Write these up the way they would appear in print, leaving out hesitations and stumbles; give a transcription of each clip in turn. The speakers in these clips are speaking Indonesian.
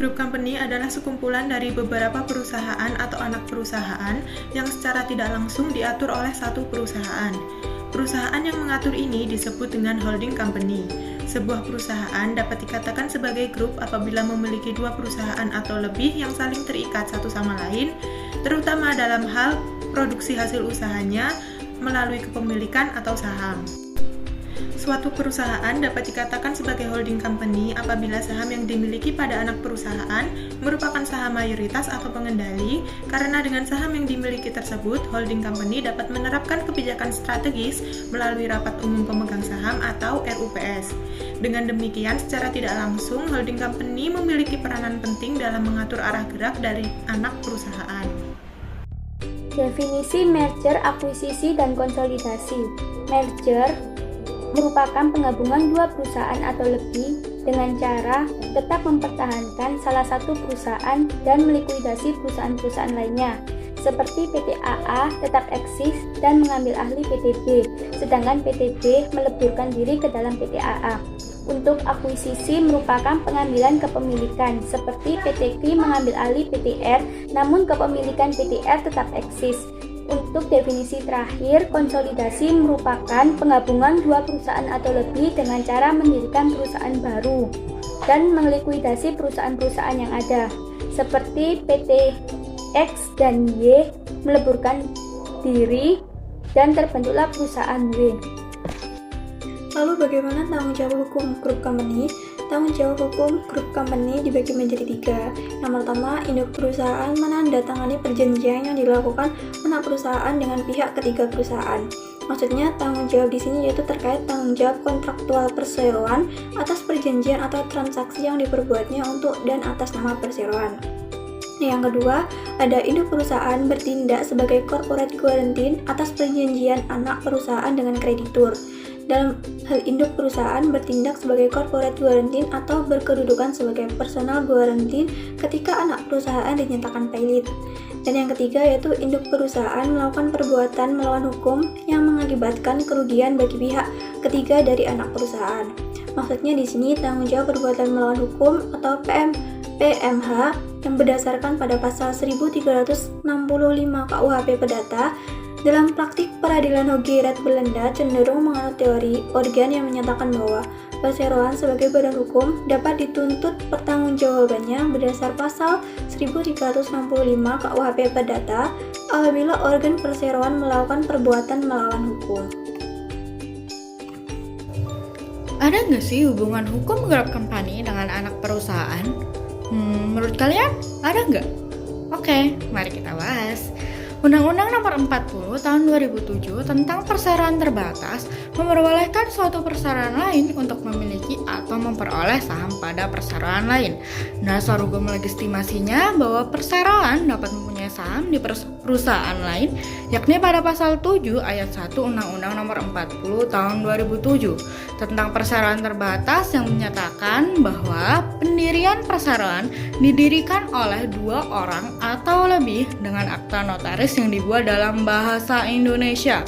Grup company adalah sekumpulan dari beberapa perusahaan atau anak perusahaan yang secara tidak langsung diatur oleh satu perusahaan. Perusahaan yang mengatur ini disebut dengan holding company. Sebuah perusahaan dapat dikatakan sebagai grup apabila memiliki dua perusahaan atau lebih yang saling terikat satu sama lain, terutama dalam hal produksi hasil usahanya melalui kepemilikan atau saham. Suatu perusahaan dapat dikatakan sebagai holding company apabila saham yang dimiliki pada anak perusahaan merupakan saham mayoritas atau pengendali, karena dengan saham yang dimiliki tersebut, holding company dapat menerapkan kebijakan strategis melalui rapat umum pemegang saham atau RUPS. Dengan demikian, secara tidak langsung, holding company memiliki peranan penting dalam mengatur arah gerak dari anak perusahaan. Definisi merger, akuisisi, dan konsolidasi. Merger merupakan penggabungan dua perusahaan atau lebih dengan cara tetap mempertahankan salah satu perusahaan dan melikuidasi perusahaan-perusahaan lainnya, seperti PT AA tetap eksis dan mengambil alih PT B, sedangkan PT B meleburkan diri ke dalam PT AA. Untuk akuisisi merupakan pengambilan kepemilikan, seperti PT Q mengambil alih PT R, namun kepemilikan PT R tetap eksis. Untuk definisi terakhir, konsolidasi merupakan penggabungan dua perusahaan atau lebih dengan cara mendirikan perusahaan baru dan melikuidasi perusahaan-perusahaan yang ada, seperti PT X dan Y meleburkan diri dan terbentuklah perusahaan Y. Lalu bagaimana tanggung jawab hukum grup company? Tanggung jawab hukum grup company dibagi menjadi 3. Yang pertama, induk perusahaan menandatangani perjanjian yang dilakukan anak perusahaan dengan pihak ketiga perusahaan. Maksudnya, tanggung jawab di sini yaitu terkait tanggung jawab kontraktual perseroan atas perjanjian atau transaksi yang diperbuatnya untuk dan atas nama perseroan. Yang kedua, ada induk perusahaan bertindak sebagai corporate guarantor atas perjanjian anak perusahaan dengan kreditur. Dalam hal induk perusahaan bertindak sebagai corporate guarantor atau berkedudukan sebagai personal guarantor ketika anak perusahaan dinyatakan pailit. Dan yang ketiga yaitu induk perusahaan melakukan perbuatan melawan hukum yang mengakibatkan kerugian bagi pihak ketiga dari anak perusahaan. Maksudnya di sini tanggung jawab perbuatan melawan hukum atau PMH yang berdasarkan pada pasal 1365 KUHP Perdata. Dalam praktik peradilan Hooggerecht Belanda cenderung menganut teori organ yang menyatakan bahwa perseroan sebagai badan hukum dapat dituntut pertanggungjawabannya berdasar pasal 1365 KUHP Perdata apabila organ perseroan melakukan perbuatan melawan hukum. Ada nggak sih hubungan hukum grup company dengan anak perusahaan? Menurut kalian ada nggak? Oke, mari kita bahas. Undang-Undang Nomor 40 Tahun 2007 tentang perseroan terbatas memperbolehkan suatu perseroan lain untuk memiliki atau memperoleh saham pada perseroan lain. Dasar hukum legitimasinya bahwa perseroan dapat mempunyai saham di perusahaan lain, yakni pada pasal 7 ayat 1 Undang-Undang Nomor 40 Tahun 2007 tentang perseroan terbatas yang menyatakan bahwa pendirian perseroan didirikan oleh dua orang atau lebih dengan akta notaris yang dibuat dalam bahasa Indonesia.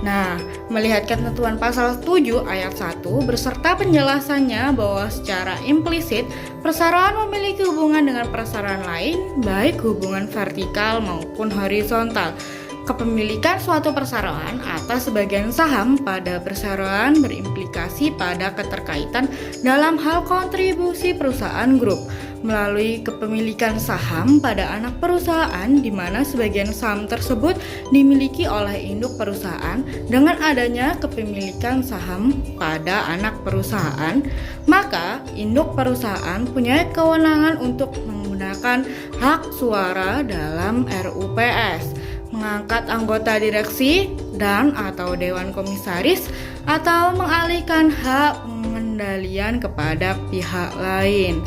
Nah, melihat ketentuan pasal 7 ayat 1 beserta penjelasannya bahwa secara implisit perseroan memiliki hubungan dengan perseroan lain, baik hubungan vertikal maupun horizontal. Kepemilikan suatu perseroan atas sebagian saham pada perseroan berimplikasi pada keterkaitan dalam hal kontribusi perusahaan grup melalui kepemilikan saham pada anak perusahaan di mana sebagian saham tersebut dimiliki oleh induk perusahaan. Dengan adanya kepemilikan saham pada anak perusahaan, maka induk perusahaan punya kewenangan untuk menggunakan hak suara dalam RUPS, mengangkat anggota direksi dan atau dewan komisaris, atau mengalihkan hak pengendalian kepada pihak lain.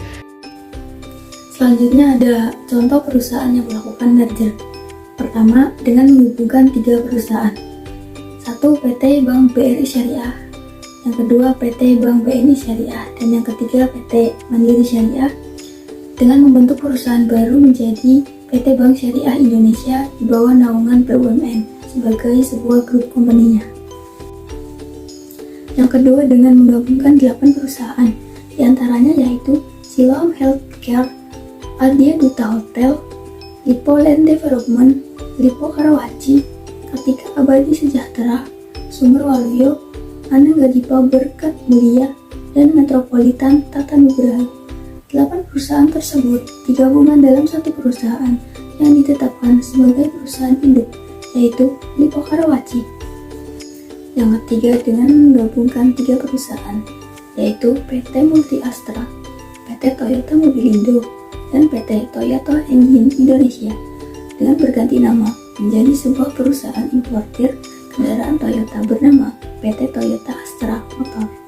Selanjutnya ada contoh perusahaan yang melakukan merger. Pertama, dengan menghubungkan 3 perusahaan. 1. PT Bank BRI Syariah. Yang kedua, PT Bank BNI Syariah. Dan yang ketiga, PT Mandiri Syariah. Dengan membentuk perusahaan baru menjadi PT Bank Syariah Indonesia di bawah naungan BUMN sebagai sebuah grup company-nya. Yang kedua, dengan menggabungkan 8 perusahaan, diantaranya yaitu Siloam Healthcare, Adia Duta Hotel, Lipo Land Development, Lipo Karawaci, Kartika Abadi Sejahtera, Sumber Waluyo, Anang Gadipa Berkat Mulia, dan Metropolitan Tata Nugraha. 8 perusahaan tersebut digabungkan dalam satu perusahaan yang ditetapkan sebagai perusahaan induk, yaitu Lipo Karawaci. Yang ketiga dengan menggabungkan 3 perusahaan, yaitu PT Multi Astra, PT Toyota Mobilindo, dan PT Toyota Engine Indonesia, dengan berganti nama menjadi sebuah perusahaan importir kendaraan Toyota bernama PT Toyota Astra Motor.